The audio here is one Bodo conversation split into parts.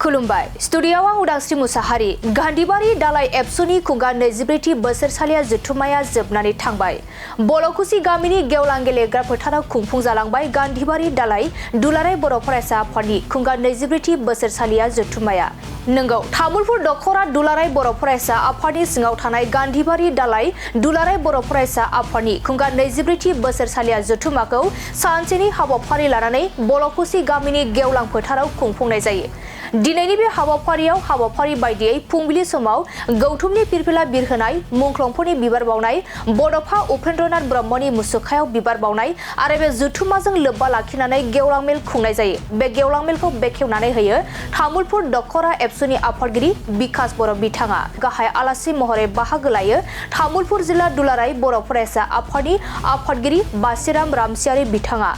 खुलुमबाय स्टुडिय'आव आं उदांस्रि मुसाहारि गान्धीबारि दालाइ एबसुनि खुगा 24थि बोसोरसालिया जथुम्माया जोबनानै थांबाय। बल'कुसि गामिनि गेवलां गेलेग्रा फोथाराव खुंफुंजालांबाय गान्धीबारि दालाइ दुलाराय बर' फरायसा आफादनि खुगा 24थि बोसोरसालिया जथुम्माया। नंगौ तामुलपुर दखरा दुलाराय बर' फरायसा आफादनि सिङाव थानाय गान्धीबारि दालाइ दुलाराय बर' फरायसा आफादनि खुगा 24थि बोसोरसालिया जथुम्माखौ सानसेनि हाबाफारि लानानै बल'कुसि गामिनि गेवलां फोथाराव खुंफुंनाय जायो। दिनैनि बे हाबाफारि बायदियै फुंबिलि समाव गौतमनि फिरफिला बिरहोनाय, मुंख्लंफोरनि बिबार बावनाय, बड'फा उपेन्द्रनाथ ब्रह्मनि मुसुखायाव बिबार बावनाय आरो बे जथुम्माजों लोब्बा लाखिनानै गेवलां मेल खुंनाय जायो। बे गेवलां मेलखौ बेखेवनानै होयो तामुलपुर दखरा एबसुनि आफादगिरि बिकास बर' बिथाङा। गाहाय आलासि महरै बाहागो लायो तामुलपुर जिल्ला दुलाराय बर' फरायसा आफादनि आफादगिरि बासिराम रामसियारि बिथाङा।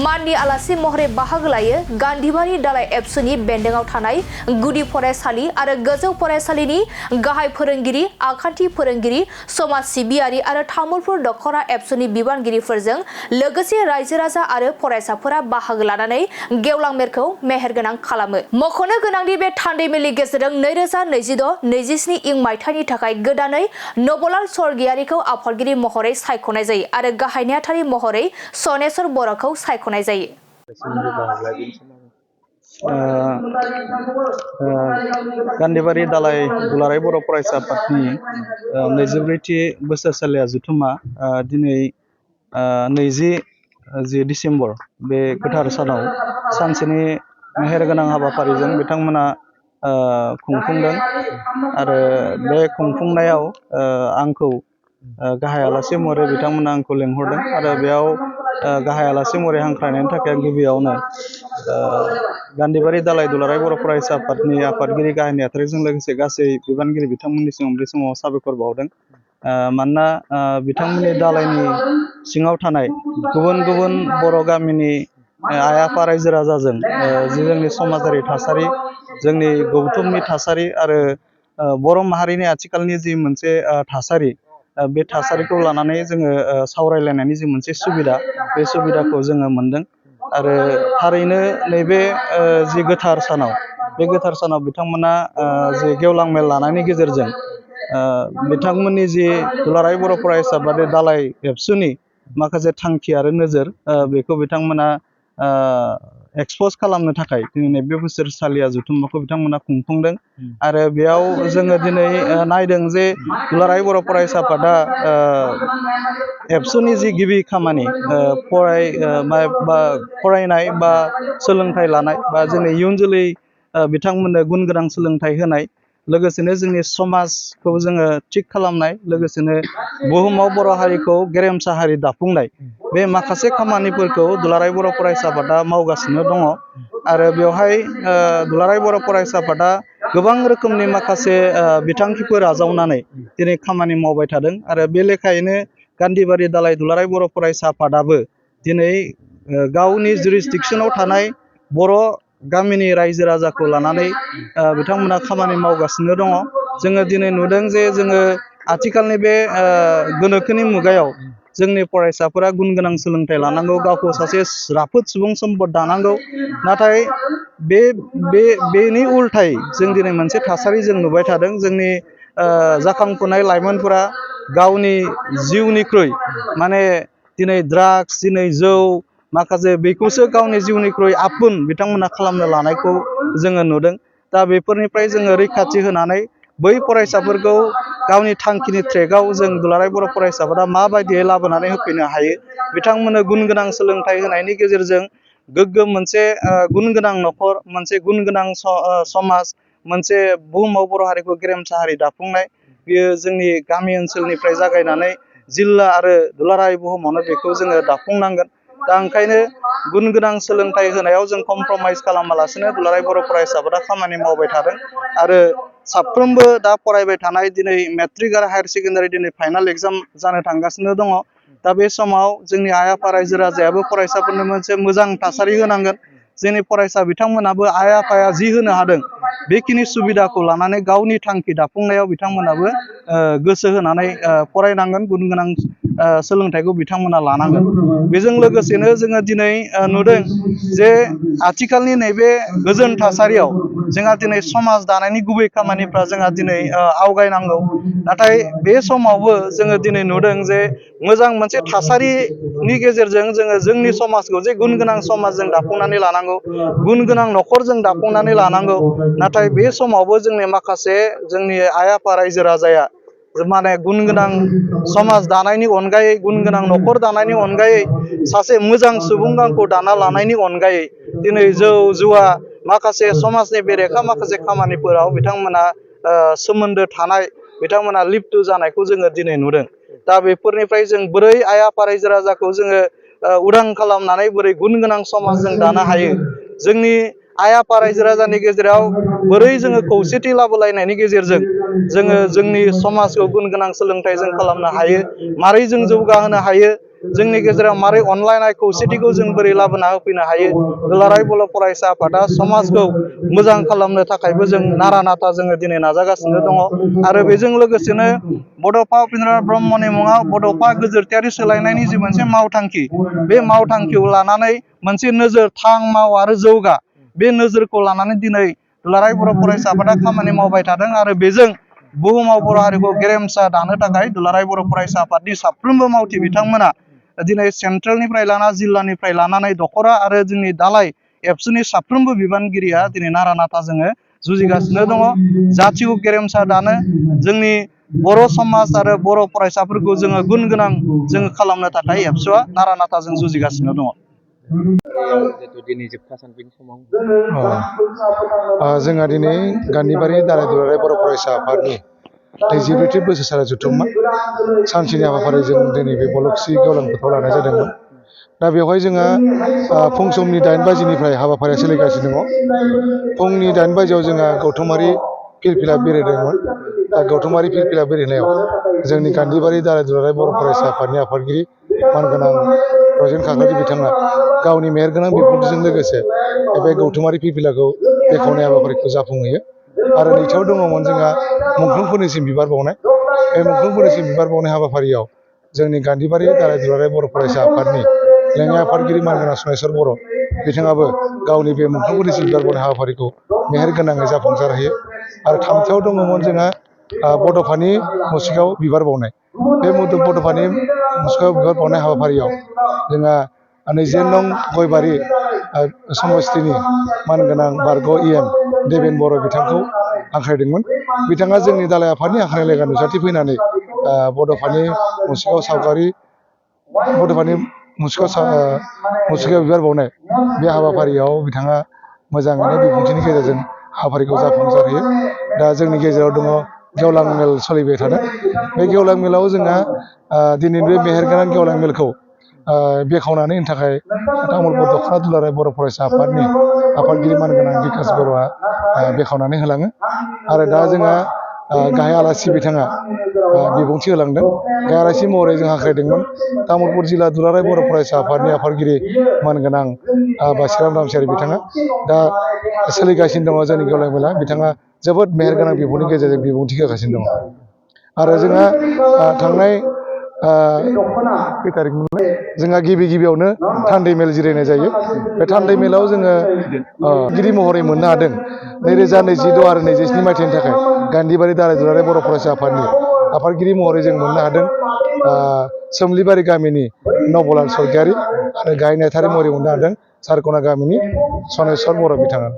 माननि आलासि महरै बाहागो लायो गान्धीबारि दालाइ एबसुनि बेन्दोंआव थानाय गुदि फरायसालि आरो गोजौ फरायसालिनि गाहाय फोरोंगिरि, आखान्थि फोरोंगिरि, समाज सिबियारि आरो तामुलपुर दखरा एबसुनि बिबानगिरिफोरजों लोगोसे रायजो राजा आरो फरायसाफोरा बाहागो लानानै गेवलां मेलखौ मेहेरगोनां खालामो। मख'नो गोनांदि बे थान्दै मेलनि गेजेरजों 2026-27 इं मायथाइनि थाखाय गोदानै नबलाल स्वर्गियारिखौ आफादगिरि महरै सायख'नाय जायो आरो गाहाय नेहाथारि महरै सनेस्वर बर'खौ सायख'नाय जायो। गान्धीबारि दालाइ दुलाराय बर' फरायसा आफादनि 24थि बोसोरसालिया जथुम्मा दिनै 20 डिसेम्बर बे गोथार सानाव सानसेनि मेहेरगोनां हाबाफारिजों बिथांमोना खुंफुंदों आरो बे खुंफुंनायाव आंखौ गाहाय आलासि महरै बिथांमोना आंखौ लेंहरदों आरो बेयाव गाहाय आलासि महरै हांख्रायनायनि थाखाय आं गिबियावनो गान्धीबारि दालाइ दुलाराय बर' फरायसा आफादनि आफादगिरि गाहाय नेहाथारिजों लोगोसे गासै बिबानगिरि बिथांमोननिसिम बे समाव साबायखर बावदों। मानोना बिथांमोननि दालाइनि सिङाव थानाय गुबुन गुबुन बर' गामिनि आइ आफा रायजो राजाजों जि जोंनि समाजारि थासारि, जोंनि गौथुमनि थासारि आरो बर' माहारिनि आथिखालनि जि मोनसे थासारि, बे थासारिखौ लानानै जोङो सावरायलायनायनि जि मोनसे सुबिदा, बे सुबिदाखौ जोङो मोनदों आरो थारैनो नैबे जि गोथार सानाव, बे गोथार सानाव बिथांमोना जि गेवलां मेल लानायनि गेजेरजों बिथांमोननि जि दुलाराय बर' फरायसा आफादनि दालाइ एबसुनि माखासे थांखि आरो नोजोर बेखौ बिथांमोना एक्सप'ज खालामनो थाखाय दिनै बे बोसोरसालिया जथुम्माखौ बिथांमोना खुंफुंदों आरो बेयाव जोङो दिनै नायदों जे दुलाराय बर' फरायसा आफादा एबसुनि जि गिबि खामानि फरायनाय बा सोलोंथाइ लानाय बा जोंनि इयुन जोलै बिथांमोननो गुन गोनां सोलोंथाइ होनाय, लोगोसेनो जोंनि समाजखौ जोङो थिग खालामनाय, लोगोसेनो बुहुमाव बर' हारिखौ गेरेमसा हारि दाफुंनाय, बे माखासे खामानिफोरखौ दुलाराय बर' फरायसा आफादा मावगासिनो दङ आरो बेवहाय दुलाराय बर' फरायसा आफादा गोबां रोखोमनि माखासे बिथांखिफोर आजावनानै दिनै खामानि मावबाय थादों आरो बे लेखायैनो गान्धीबारि दालाइ दुलाराय बर' फरायसा आफादाबो दिनै गावनि जुरिसडिक्सनाव थानाय बर' गामिनि रायजो राजाखौ लानानै बिथांमोना खामानि मावगासिनो दङ। जोङो दिनै नुदों जे जोङो आथिखालनि बे गोनोखोनि मुगायाव जोंनि फरायसाफोरा गुन गोनां सोलोंथाइ लानांगौ, गावखौ सासे राफोद सुबुं सम्पद दानांगौ। नाथाय बेनि उल्थायै जों दिनै मोनसे थासारि जों नुबाय थादों। जोंनि जाखांफुनाय लाइमोनफोरा गावनि जिउनिख्रुइ माने दिनै ड्राग्स, दिनै जौ, माखासे बेखौसो गावनि जिउनिख्रुइ आपुन बिथांमोना खालामनो लानायखौ जोङो नुदों। दा बेफोरनिफ्राय जोङो रैखाथि होनानै बै फरायसाफोरखौ गावनि थांखिनि ट्रेकआव जों दुलाराय बर' फरायसाफोरा माबायदियै लाबोनानै होफैनो हायो, बिथांमोननो गुन गोनां सोलोंथाइ होनायनि गेजेरजों गोग्गोम मोनसे गुन गोनां न'खर, मोनसे गुन गोनां समाज, मोनसे बुहुमाव बर' हारिखौ गेरेमसा हारि दाफुंनाय, बियो जोंनि गामि ओनसोलनिफ्राय जागायनानै जिल्ला आरो दुलाराय बुहुमावनो बेखौ जोङो दाफुंनांगोन। दा ओंखायनो गुन गोनां सोलोंथाइ होनायाव जों कमप्रमाइज खालामालासिनो दुलाराय बर' फरायसाफोरा खामानि मावबाय थादों आरो साफ्रोमबो दा फरायबाय थानाय दिनै मेट्रिक आरो हायार सेकेन्डारि दिनै फाइनाल एग्जाम जानो थांगासिनो दङ। दा बे समाव जोंनि आइ आफा रायजो राजायाबो फरायसाफोरनो मोनसे मोजां थासारि होनांगोन। जोंनि फरायसा बिथांमोनाबो आइ आफाया जि होनो हादों बेखिनि सुबिदाखौ लानानै गावनि थांखि दाफुंनायाव बिथांमोनाबो गोसो होनानै फरायनांगोन, गुन गोनां सोलोंथाइखौ बिथांमोना लानांगोन। बेजों लोगोसेनो जोङो दिनै नुदों जे आथिखालनि नैबे गोजोन थासारियाव जोंहा दिनै समाज दानायनि गुबै खामानिफ्रा जोंहा दिनै आवगायनांगौ। नाथाय बे समावबो जोङो दिनै नुदों जे मोजां मोनसे थासारिनि गेजेरजों जोङो जोंनि समाजखौ जे गुन गोनां समाज जों दाफुंनानै लानांगौ, गुन गोनां न'खर जों दाफुंनानै लानांगौ। नाथाय बे समावबो जोंनि माखासे जोंनि आइ आफा रायजो राजाया माने गुन गोनां समाज दानायनि अनगायै, गुन गोनां न'खर दानायनि अनगायै, सासे मोजां सुबुं गांखौ दाना लानायनि अनगायै दिनै जौ जुवा माखासे समाजनि बेरेखा माखासे खामानिफोराव बिथांमोना सोमोन्दो थानाय, बिथांमोना लिप्त जानायखौ जोङो दिनै नुदों। दा बेफोरनिफ्राय जों बोरै आइ आफा रायजो राजाखौ जोङो उदां खालामनानै बोरै गुन गोनां समाज जों दानो हायो, जोंनि आइ आफा रायजो राजानि गेजेराव बोरै जोङो खौसेथि लाबोलायनायनि गेजेरजों जोङो जोंनि समाजखौ गुन गोनां सोलोंथाइ जों खालामनो हायो, मारै जों जौगाहोनो हायो, जोंनि गेजेराव मारै अनलायनाय खौसेथिखौ जों बोरै लाबोना होफैनो हायो, दुलाराय बर' फरायसा आफादा समाजखौ मोजां खालामनो थाखायबो जों नारा नाथा जोङो दिनै नाजागासिनो दङ। आरो बेजों लोगोसेनो बड'फा उपेन्द्र ब्रह्मनि मुङाव बड'फा गोजोरथायारि सोलायनायनि जि मोनसे मावथांखि, बे मावथांखिखौ लानानै मोनसे नोजोर थां माव आरो जौगा, बे नोजोरखौ लानानै दिनै दुलाराय बर' फरायसा आफादा खामानि मावबाय थादों। आरो बेजों बुहुमाव बर' हारिखौ गेरेमसा दानो थाखाय दुलाराय बर' फरायसा आफादनि साफ्रोमबो मावथि बिथांमोना दिनै सेन्ट्रेलनिफ्राय लाना जिल्लानिफ्राय लानानै दख'रा आरो जोंनि दालाय एबसुनि साफ्रोमबो बिबानगिरिया दिनै नारा नाथा जोङो जुजिगासिनो दङ। जाथिखौ गेरेमसा दानो, जोंनि बर' समाज आरो बर' फरायसाफोरखौ जोङो गुन गोनां जोङो खालामनो थाखाय एबसुआ नारा नाथा जों जुजिगासिनो दङ। दिनै जोबथा सान बेनि समाव जोंहा दिनै गान्धीबारि दालाय दुलाराय बर' फरायसा आफादनि 23थि बोसोरसालि जथुम्मा सानसेनि हाबाफारिजों दिनै बे बल'खुसि गेवलां फोथाराव लानाय जादोंमोन। दा बेवहाय जोंहा फुं समनि 8 बाजिनिफ्राय हाबाफारिया सोलिगासिनो दङ। फुंनि 8 बाजियाव जोंहा गौथुमारि फिलफिला बेरायदोंमोन। दा गौथुमारि फिलफिला बेरायनायाव जोंनि गान्धीबारि दालाय दुलाराय बर' फरायसा आफादनि आफादगिरि मानगोनां रजेन काकति बिथाङा गावनि मेहेरगोनां बिबुंथिजों लोगोसे बे गौथुमारि फिलफिलाखौ बेखेवनाय हाबाफारिखौ जाफुंहैयो। आरो नैथियाव दङमोन जोंहा मुंख्लंफोरनिसिम बिबार बावनाय। बे मुंख्लंफोरनिसिम बिबार बावनाय हाबाफारियाव जोंनि गान्धीबारि दालाय दुलाराय बर' फरायसा आफादनि लेङाइ आफादगिरि मानगोनां सनेस्वर बर' बिथाङाबो गावनि बे मुंख्लंफोरनिसिम बिबार बावनाय हाबाफारिखौ मेहेरगोनाङै जाफुंसारहोयो। आरो थामथियाव दङमोन जोंहा बड'फानि मुसुखायाव बिबार बावनाय। बे बड'फानि मुसुखायाव बिबार बावनाय हाबाफारियाव जोंहा 20 नं गयबारि समस्थिनि मानगोनां बारग' EM देबेन बर' बिथांखौ हांख्रायदोंमोन। बिथाङा जोंनि दालाय आफादनि हांख्रायनाय लेखा नुजाथि फैनानै बड'फानि मुसुखायाव सावगारि, बड'फानि मुसुखायाव बिबार बावनाय बे हाबाफारियाव बिथाङा मोजाङैनो बिबुंथिनि गेजेरजों हाबाफारिखौ जाफुंसारहोयो। दा जोंनि गेजेराव दङ गेवलां मेल सोलिबाय थादों। बे गेवलां मेलाव जोंहा दिनैनि बे मेहेरगोनां गेवलां मेलखौ बेखेवनानै होनो थाखाय तामुलपुर दख'रा दुलाराय बर' फरायसा आफादनि आफादगिरि मानगोनां बिकास बर'आ बेखेवनानै होलाङो। आरो दा जोंहा गाहाय आलासि बिथाङा बिबुंथि होलांदों। गाहाय आलासि महरै जों हांख्रायदोंमोन तामुलपुर जिल्ला दुलाराय बर' फरायसा आफादनि आफादगिरि मानगोनां बासिराम रामसियारि बिथाङा। दा सोलिगासिनो दङ जोंनि गेवलां मेला। बिथाङा जोबोद मेहेरगोनां बिबुंथिनि गेजेरजों बिबुंथि होगासिनो दङ। आरो जोंहा थांनाय खै तारिखमोनलाय, जोंहा गिबियावनो थान्दै मेल जिरायनाय जायो। बे थान्दै मेलाव जोङो गिरि महरै मोननो हादों 2026 आरो 27 मायथाइनि थाखाय गान्धीबारि दालाय दुलाराय बर' फरायसा आफादनि आफादगिरि महरै जों मोननो हादों सोमलिबारि गामिनि नबलाल सरगयारि आरो गाहाय नेहाथारि महरै मोननो हादों सारकना गामिनि सनेस्वर बर' बिथाङा।